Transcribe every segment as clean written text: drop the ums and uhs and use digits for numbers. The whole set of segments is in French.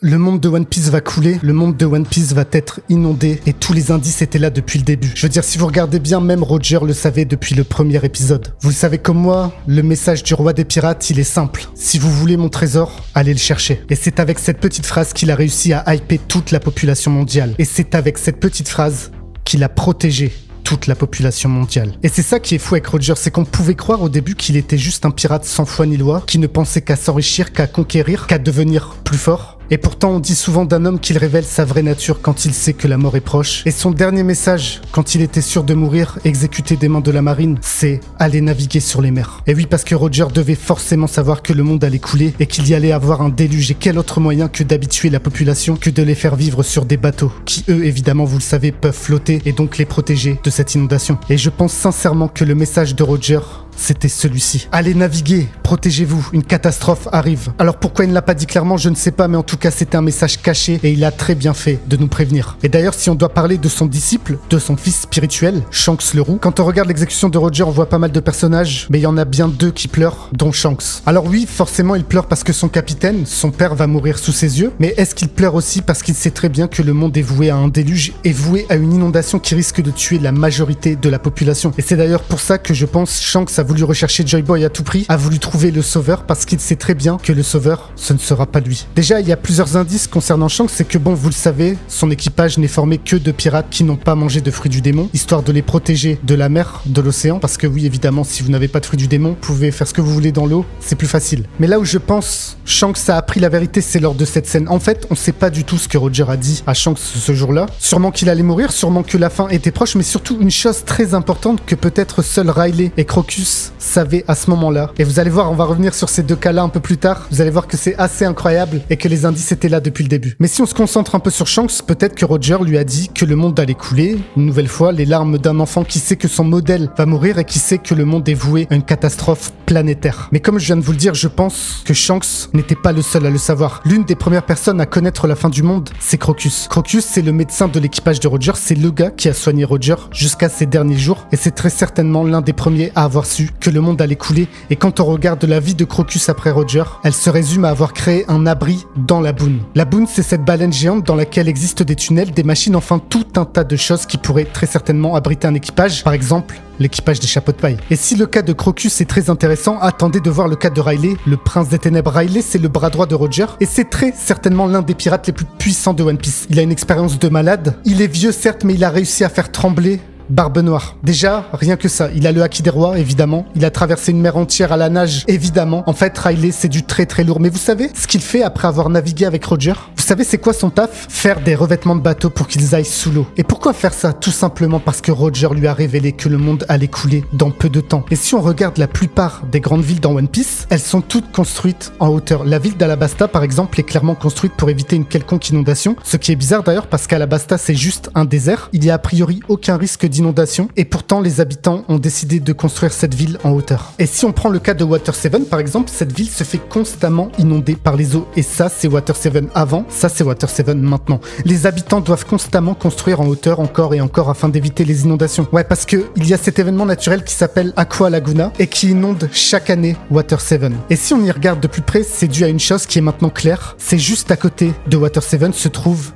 Le monde de One Piece va couler, le monde de One Piece va être inondé et tous les indices étaient là depuis le début. Je veux dire, si vous regardez bien, même Roger le savait depuis le premier épisode. Vous le savez comme moi, le message du roi des pirates, il est simple. Si vous voulez mon trésor, allez le chercher. Et c'est avec cette petite phrase qu'il a réussi à hyper toute la population mondiale. Et c'est avec cette petite phrase qu'il a protégé toute la population mondiale. Et c'est ça qui est fou avec Roger, c'est qu'on pouvait croire au début qu'il était juste un pirate sans foi ni loi, qui ne pensait qu'à s'enrichir, qu'à conquérir, qu'à devenir plus fort. Et pourtant, on dit souvent d'un homme qu'il révèle sa vraie nature quand il sait que la mort est proche. Et son dernier message, quand il était sûr de mourir, exécuté des mains de la marine, c'est « aller naviguer sur les mers ». Et oui, parce que Roger devait forcément savoir que le monde allait couler et qu'il y allait avoir un déluge. Et quel autre moyen que d'habituer la population que de les faire vivre sur des bateaux, qui eux, évidemment, vous le savez, peuvent flotter et donc les protéger de cette inondation. Et je pense sincèrement que le message de Roger, c'était celui-ci. Allez naviguer, protégez-vous, une catastrophe arrive. Alors pourquoi il ne l'a pas dit clairement, je ne sais pas, mais en tout cas c'était un message caché et il a très bien fait de nous prévenir. Et d'ailleurs, si on doit parler de son disciple, de son fils spirituel, Shanks le Roux, quand on regarde l'exécution de Roger, on voit pas mal de personnages, mais il y en a bien deux qui pleurent, dont Shanks. Alors oui, forcément il pleure parce que son capitaine, son père, va mourir sous ses yeux, mais est-ce qu'il pleure aussi parce qu'il sait très bien que le monde est voué à un déluge et voué à une inondation qui risque de tuer la majorité de la population. Et c'est d'ailleurs pour ça que je pense Shanks a voulu rechercher Joy Boy à tout prix, a voulu trouver le sauveur parce qu'il sait très bien que le sauveur, ce ne sera pas lui. Déjà, il y a plusieurs indices concernant Shanks, c'est que bon, vous le savez, son équipage n'est formé que de pirates qui n'ont pas mangé de fruits du démon, histoire de les protéger de la mer, de l'océan, parce que oui, évidemment, si vous n'avez pas de fruits du démon, vous pouvez faire ce que vous voulez dans l'eau, c'est plus facile. Mais là où je pense Shanks a appris la vérité, c'est lors de cette scène. En fait, on sait pas du tout ce que Roger a dit à Shanks ce jour-là. Sûrement qu'il allait mourir, sûrement que la fin était proche, mais surtout une chose très importante que peut-être seul Riley et Crocus savaient à ce moment-là. Et vous allez voir, on va revenir sur ces deux cas-là un peu plus tard. Vous allez voir que c'est assez incroyable et que les indices étaient là depuis le début. Mais si on se concentre un peu sur Shanks, peut-être que Roger lui a dit que le monde allait couler. Une nouvelle fois, les larmes d'un enfant qui sait que son modèle va mourir et qui sait que le monde est voué à une catastrophe planétaire. Mais comme je viens de vous le dire, je pense que Shanks n'était pas le seul à le savoir. L'une des premières personnes à connaître la fin du monde, c'est Crocus. Crocus, c'est le médecin de l'équipage de Roger, c'est le gars qui a soigné Roger jusqu'à ses derniers jours et c'est très certainement l'un des premiers à avoir su que le monde allait couler. Et quand on regarde la vie de Crocus après Roger, elle se résume à avoir créé un abri dans la Boone. La Boone, c'est cette baleine géante dans laquelle existent des tunnels, des machines, enfin tout un tas de choses qui pourraient très certainement abriter un équipage. Par exemple, l'équipage des chapeaux de paille. Et si le cas de Crocus est très intéressant, attendez de voir le cas de Riley, le prince des ténèbres. Riley, c'est le bras droit de Roger et c'est très certainement l'un des pirates les plus puissants de One Piece. Il a une expérience de malade. Il est vieux certes, mais il a réussi à faire trembler Barbe Noire. Déjà, rien que ça. Il a le haki des rois, évidemment. Il a traversé une mer entière à la nage, évidemment. En fait, Riley, c'est du très très lourd. Mais vous savez ce qu'il fait après avoir navigué avec Roger? Vous savez c'est quoi son taf? Faire des revêtements de bateaux pour qu'ils aillent sous l'eau. Et pourquoi faire ça? Tout simplement parce que Roger lui a révélé que le monde allait couler dans peu de temps. Et si on regarde la plupart des grandes villes dans One Piece, elles sont toutes construites en hauteur. La ville d'Alabasta, par exemple, est clairement construite pour éviter une quelconque inondation. Ce qui est bizarre d'ailleurs parce qu'Alabasta, c'est juste un désert. Il y a a priori aucun risque d'inondation et pourtant les habitants ont décidé de construire cette ville en hauteur. Et si on prend le cas de Water 7 par exemple, cette ville se fait constamment inonder par les eaux et ça c'est Water 7 avant, ça c'est Water 7 maintenant. Les habitants doivent constamment construire en hauteur encore et encore afin d'éviter les inondations. Ouais, parce que il y a cet événement naturel qui s'appelle Aqua Laguna et qui inonde chaque année Water 7. Et si on y regarde de plus près, c'est dû à une chose qui est maintenant claire, c'est juste à côté de Water 7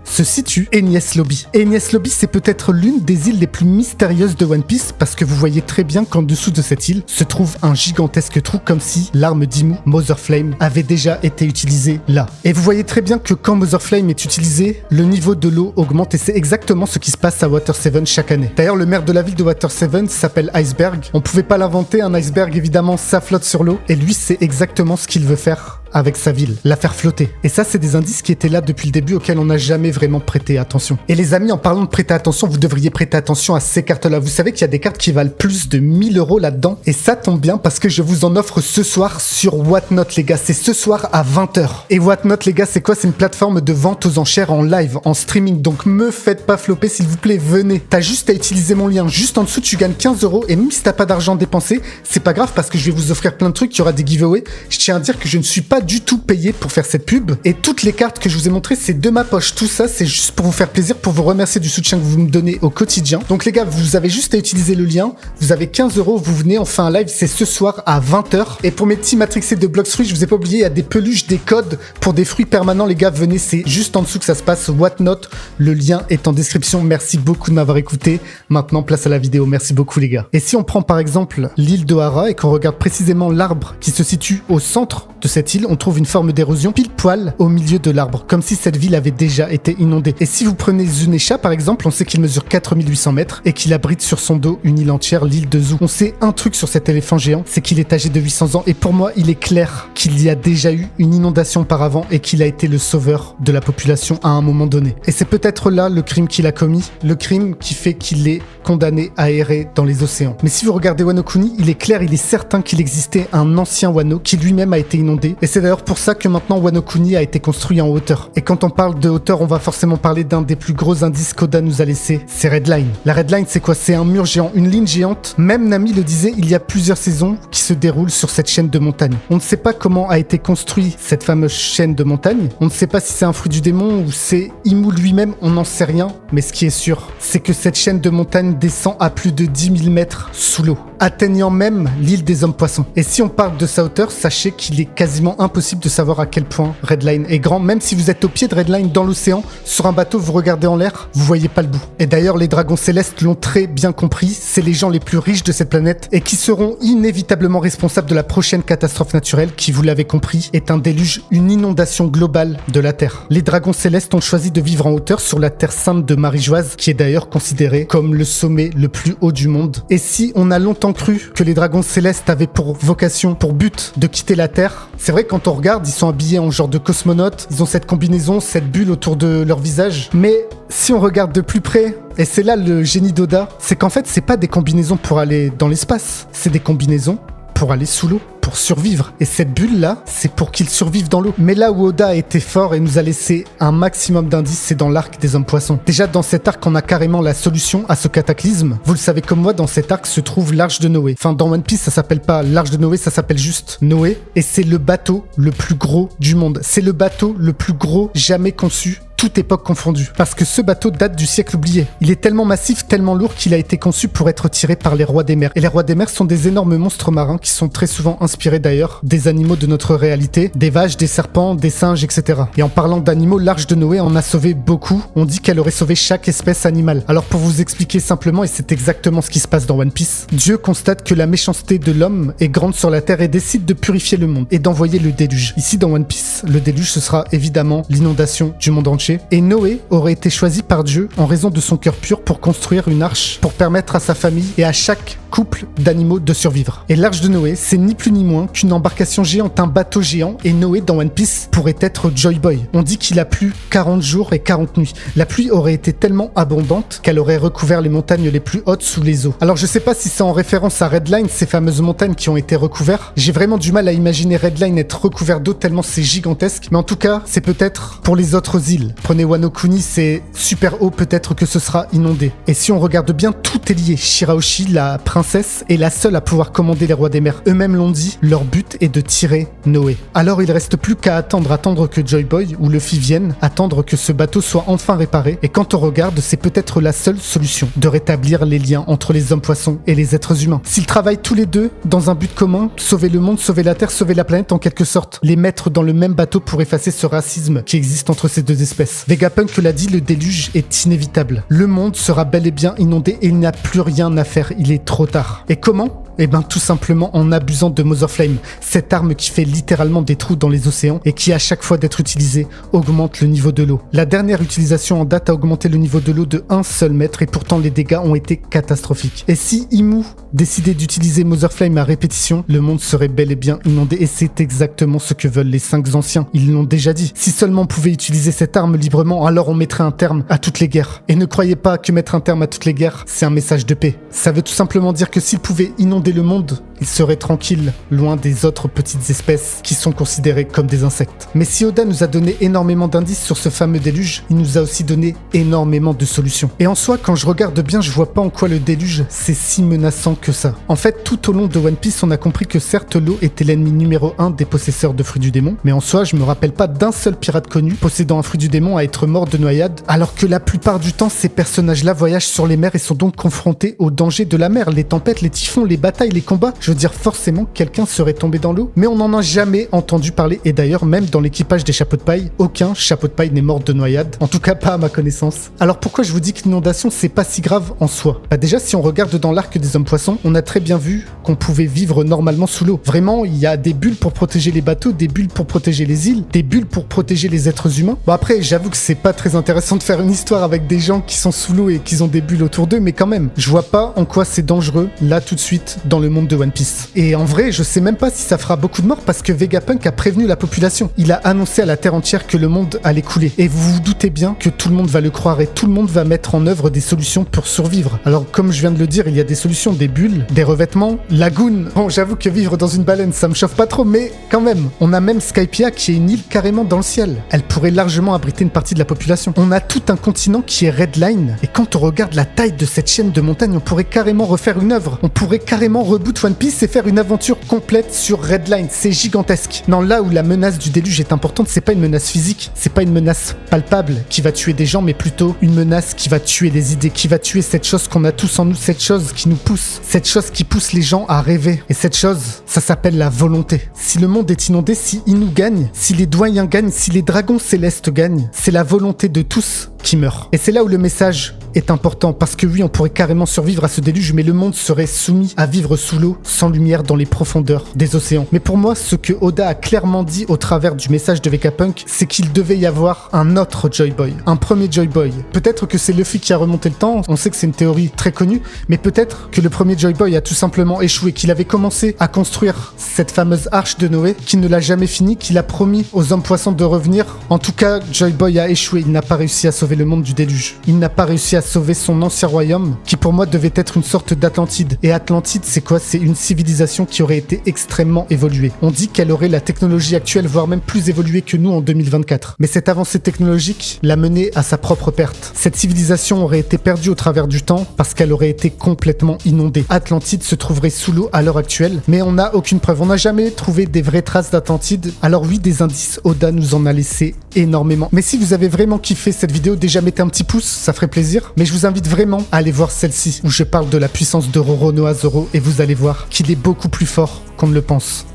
se situe Enies Lobby. Enies Lobby, c'est peut-être l'une des îles les plus mystérieuses de One Piece parce que vous voyez très bien qu'en dessous de cette île se trouve un gigantesque trou comme si l'arme d'Imu, Mother Flame, avait déjà été utilisée là. Et vous voyez très bien que quand Mother Flame est utilisée, le niveau de l'eau augmente et c'est exactement ce qui se passe à Water 7 chaque année. D'ailleurs, le maire de la ville de Water 7 s'appelle Iceberg. On pouvait pas l'inventer, un iceberg évidemment, ça flotte sur l'eau et lui c'est exactement ce qu'il veut faire avec sa ville, la faire flotter. Et ça, c'est des indices qui étaient là depuis le début auxquels on n'a jamais vraiment prêté attention. Et les amis, en parlant de prêter attention, vous devriez prêter attention à ces cartes-là. Vous savez qu'il y a des cartes qui valent plus de 1000 € là-dedans. Et ça tombe bien parce que je vous en offre ce soir sur Whatnot, les gars. C'est ce soir à 20h. Et Whatnot, les gars, c'est quoi? C'est une plateforme de vente aux enchères en live, en streaming. Donc me faites pas flopper, s'il vous plaît, venez. T'as juste à utiliser mon lien. Juste en dessous, tu gagnes 15 €. Et même si t'as pas d'argent dépensé, c'est pas grave parce que je vais vous offrir plein de trucs. Il y aura des giveaways. Je tiens à dire que je ne suis pas du tout payé pour faire cette pub. Et toutes les cartes que je vous ai montrées, c'est de ma poche. Tout ça, c'est juste pour vous faire plaisir, pour vous remercier du soutien que vous me donnez au quotidien. Donc les gars, vous avez juste à utiliser le lien. Vous avez 15 €, vous venez, on fait un live, c'est ce soir à 20h. Et pour mes petits matrixés de Blox Fruits, je vous ai pas oublié, il y a des peluches, des codes pour des fruits permanents. Les gars, venez, c'est juste en dessous que ça se passe. Whatnot, le lien est en description. Merci beaucoup de m'avoir écouté. Maintenant, place à la vidéo. Merci beaucoup les gars. Et si on prend par exemple l'île d'Ohara et qu'on regarde précisément l'arbre qui se situe au centre de cette île, on trouve une forme d'érosion pile poil au milieu de l'arbre, comme si cette ville avait déjà été inondée. Et si vous prenez Zunesha par exemple, on sait qu'il mesure 4800 mètres et qu'il abrite sur son dos une île entière, l'île de Zou. On sait un truc sur cet éléphant géant, c'est qu'il est âgé de 800 ans et pour moi, il est clair qu'il y a déjà eu une inondation auparavant et qu'il a été le sauveur de la population à un moment donné. Et c'est peut-être là le crime qu'il a commis, le crime qui fait qu'il est condamné à errer dans les océans. Mais si vous regardez Wano Kuni, il est clair, il est certain qu'il existait un ancien Wano qui lui-même a été inondé. Et c'est d'ailleurs pour ça que maintenant Wano Kuni a été construit en hauteur. Et quand on parle de hauteur, on va forcément parler d'un des plus gros indices qu'Oda nous a laissé, c'est Redline. La Redline, c'est quoi? C'est un mur géant, une ligne géante. Même Nami le disait, il y a plusieurs saisons qui se déroulent sur cette chaîne de montagne. On ne sait pas comment a été construite cette fameuse chaîne de montagne. On ne sait pas si c'est un fruit du démon ou c'est Imu lui-même, on n'en sait rien. Mais ce qui est sûr, c'est que cette chaîne de montagne descend à plus de 10 000 mètres sous l'eau, atteignant même l'île des hommes-poissons. Et si on parle de sa hauteur, sachez qu'il est quasiment impossible de savoir à quel point Redline est grand. Même si vous êtes au pied de Redline dans l'océan, sur un bateau, vous regardez en l'air, vous voyez pas le bout. Et d'ailleurs, les dragons célestes l'ont très bien compris, c'est les gens les plus riches de cette planète et qui seront inévitablement responsables de la prochaine catastrophe naturelle qui, vous l'avez compris, est un déluge, une inondation globale de la Terre. Les dragons célestes ont choisi de vivre en hauteur sur la Terre sainte de Marie-Joise, qui est d'ailleurs considérée comme le sommet le plus haut du monde. Et si on a longtemps cru que les dragons célestes avaient pour vocation, pour but, de quitter la Terre, c'est vrai que quand on regarde, ils sont habillés en genre de cosmonautes, ils ont cette combinaison, cette bulle autour de leur visage. Mais si on regarde de plus près, et c'est là le génie d'Oda, c'est qu'en fait, c'est pas des combinaisons pour aller dans l'espace, c'est des combinaisons pour aller sous l'eau, pour survivre. Et cette bulle-là, c'est pour qu'ils survivent dans l'eau. Mais là où Oda a été fort et nous a laissé un maximum d'indices, c'est dans l'arc des hommes-poissons. Déjà, dans cet arc, on a carrément la solution à ce cataclysme. Vous le savez comme moi, dans cet arc se trouve l'arche de Noé. Enfin, dans One Piece, ça s'appelle pas l'arche de Noé, ça s'appelle juste Noé. Et c'est le bateau le plus gros du monde. C'est le bateau le plus gros jamais conçu, toute époque confondue. Parce que ce bateau date du siècle oublié. Il est tellement massif, tellement lourd qu'il a été conçu pour être tiré par les rois des mers. Et les rois des mers sont des énormes monstres marins qui sont très souvent inspirés d'ailleurs des animaux de notre réalité, des vaches, des serpents, des singes, etc. Et en parlant d'animaux, l'arche de Noé en a sauvé beaucoup. On dit qu'elle aurait sauvé chaque espèce animale. Alors pour vous expliquer simplement, et c'est exactement ce qui se passe dans One Piece, Dieu constate que la méchanceté de l'homme est grande sur la terre et décide de purifier le monde et d'envoyer le déluge. Ici dans One Piece, le déluge ce sera évidemment l'inondation du monde entier. Et Noé aurait été choisi par Dieu en raison de son cœur pur pour construire une arche pour permettre à sa famille et à chaque couple d'animaux de survivre. Et l'arche de Noé, c'est ni plus ni moins qu'une embarcation géante, un bateau géant, et Noé dans One Piece pourrait être Joy Boy. On dit qu'il a plu 40 jours et 40 nuits. La pluie aurait été tellement abondante qu'elle aurait recouvert les montagnes les plus hautes sous les eaux. Alors je sais pas si c'est en référence à Redline, ces fameuses montagnes qui ont été recouvertes. J'ai vraiment du mal à imaginer Redline être recouvert d'eau tellement c'est gigantesque, mais en tout cas, c'est peut-être pour les autres îles. Prenez Wano Kuni, c'est super haut, peut-être que ce sera inondé. Et si on regarde bien, tout est lié. Shirahoshi, la princesse, est la seule à pouvoir commander les rois des mers. Eux-mêmes l'ont dit, leur but est de tirer Noé. Alors il reste plus qu'à attendre que Joy Boy ou Luffy viennent, attendre que ce bateau soit enfin réparé. Et quand on regarde, c'est peut-être la seule solution de rétablir les liens entre les hommes-poissons et les êtres humains. S'ils travaillent tous les deux dans un but commun, sauver le monde, sauver la Terre, sauver la planète en quelque sorte, les mettre dans le même bateau pour effacer ce racisme qui existe entre ces deux espèces. Vegapunk l'a dit, le déluge est inévitable. Le monde sera bel et bien inondé et il n'y a plus rien à faire, il est trop tard. Et comment ? Eh ben tout simplement en abusant de Mother Flame, cette arme qui fait littéralement des trous dans les océans et qui à chaque fois d'être utilisée augmente le niveau de l'eau. La dernière utilisation en date a augmenté le niveau de l'eau de 1 seul mètre et pourtant les dégâts ont été catastrophiques. Et si Imu décidait d'utiliser Mother Flame à répétition, le monde serait bel et bien inondé et c'est exactement ce que veulent les 5 anciens. Ils l'ont déjà dit. Si seulement on pouvait utiliser cette arme librement, alors on mettrait un terme à toutes les guerres. Et ne croyez pas que mettre un terme à toutes les guerres, c'est un message de paix. Ça veut tout simplement dire que s'ils pouvaient inonder le monde il serait tranquille, loin des autres petites espèces qui sont considérées comme des insectes. Mais si Oda nous a donné énormément d'indices sur ce fameux déluge, il nous a aussi donné énormément de solutions. Et en soi, quand je regarde bien, je vois pas en quoi le déluge c'est si menaçant que ça. En fait, tout au long de One Piece, on a compris que certes l'eau était l'ennemi numéro 1 des possesseurs de fruits du démon, mais en soi, je me rappelle pas d'un seul pirate connu possédant un fruit du démon à être mort de noyade, alors que la plupart du temps, ces personnages-là voyagent sur les mers et sont donc confrontés aux dangers de la mer, les tempêtes, les typhons, les batailles, les combats. Je veux dire, forcément, quelqu'un serait tombé dans l'eau, mais on n'en a jamais entendu parler, et d'ailleurs, même dans l'équipage des chapeaux de paille, aucun chapeau de paille n'est mort de noyade, en tout cas pas à ma connaissance. Alors pourquoi je vous dis que l'inondation, c'est pas si grave en soi? Bah déjà, si on regarde dans l'arc des hommes poissons, on a très bien vu qu'on pouvait vivre normalement sous l'eau. Vraiment, il y a des bulles pour protéger les bateaux, des bulles pour protéger les îles, des bulles pour protéger les êtres humains. Bon après, j'avoue que c'est pas très intéressant de faire une histoire avec des gens qui sont sous l'eau et qui ont des bulles autour d'eux, mais quand même, je vois pas en quoi c'est dangereux, là tout de suite, dans le monde de One Piece. Et en vrai, je sais même pas si ça fera beaucoup de morts parce que Vegapunk a prévenu la population. Il a annoncé à la terre entière que le monde allait couler. Et vous vous doutez bien que tout le monde va le croire et tout le monde va mettre en œuvre des solutions pour survivre. Alors comme je viens de le dire, il y a des solutions, des bulles, des revêtements, lagoon. Bon, j'avoue que vivre dans une baleine, ça me chauffe pas trop, mais quand même. On a même Skypiea qui est une île carrément dans le ciel. Elle pourrait largement abriter une partie de la population. On a tout un continent qui est Redline. Et quand on regarde la taille de cette chaîne de montagnes, on pourrait carrément refaire une œuvre. On pourrait carrément reboot One Piece et faire une aventure complète sur Redline. C'est gigantesque. Non, là où la menace du déluge est importante, c'est pas une menace physique, c'est pas une menace palpable qui va tuer des gens, mais plutôt une menace qui va tuer les idées, qui va tuer cette chose qu'on a tous en nous, cette chose qui nous pousse, cette chose qui pousse les gens à rêver. Et cette chose, ça s'appelle la volonté. Si le monde est inondé, si Inu gagne, si les doyens gagnent, si les dragons célestes gagnent, c'est la volonté de tous qui meurt. Et c'est là où le message est important, parce que oui, on pourrait carrément survivre à ce déluge, mais le monde serait soumis à vivre sous l'eau, sans lumière dans les profondeurs des océans. Mais pour moi, ce que Oda a clairement dit au travers du message de Vegapunk, c'est qu'il devait y avoir un autre Joy Boy, un premier Joy Boy. Peut-être que c'est Luffy qui a remonté le temps, on sait que c'est une théorie très connue, mais peut-être que le premier Joy Boy a tout simplement échoué, qu'il avait commencé à construire cette fameuse arche de Noé, qu'il ne l'a jamais fini, qu'il a promis aux hommes poissons de revenir. En tout cas, Joy Boy a échoué, il n'a pas réussi à sauver le monde du déluge. Il n'a pas réussi à sauver son ancien royaume, qui pour moi devait être une sorte d'Atlantide. Et Atlantide, c'est quoi? C'est une civilisation qui aurait été extrêmement évoluée. On dit qu'elle aurait la technologie actuelle, voire même plus évoluée que nous en 2024. Mais cette avancée technologique l'a menée à sa propre perte. Cette civilisation aurait été perdue au travers du temps parce qu'elle aurait été complètement inondée. Atlantide se trouverait sous l'eau à l'heure actuelle, mais on n'a aucune preuve. On n'a jamais trouvé des vraies traces d'Atlantide. Alors oui, des indices, Oda nous en a laissé énormément. Mais si vous avez vraiment kiffé cette vidéo, déjà mettez un petit pouce, ça ferait plaisir. Mais je vous invite vraiment à aller voir celle-ci, où je parle de la puissance de Roronoa Zoro, et vous allez voir qu'il est beaucoup plus fort qu'on ne le pense.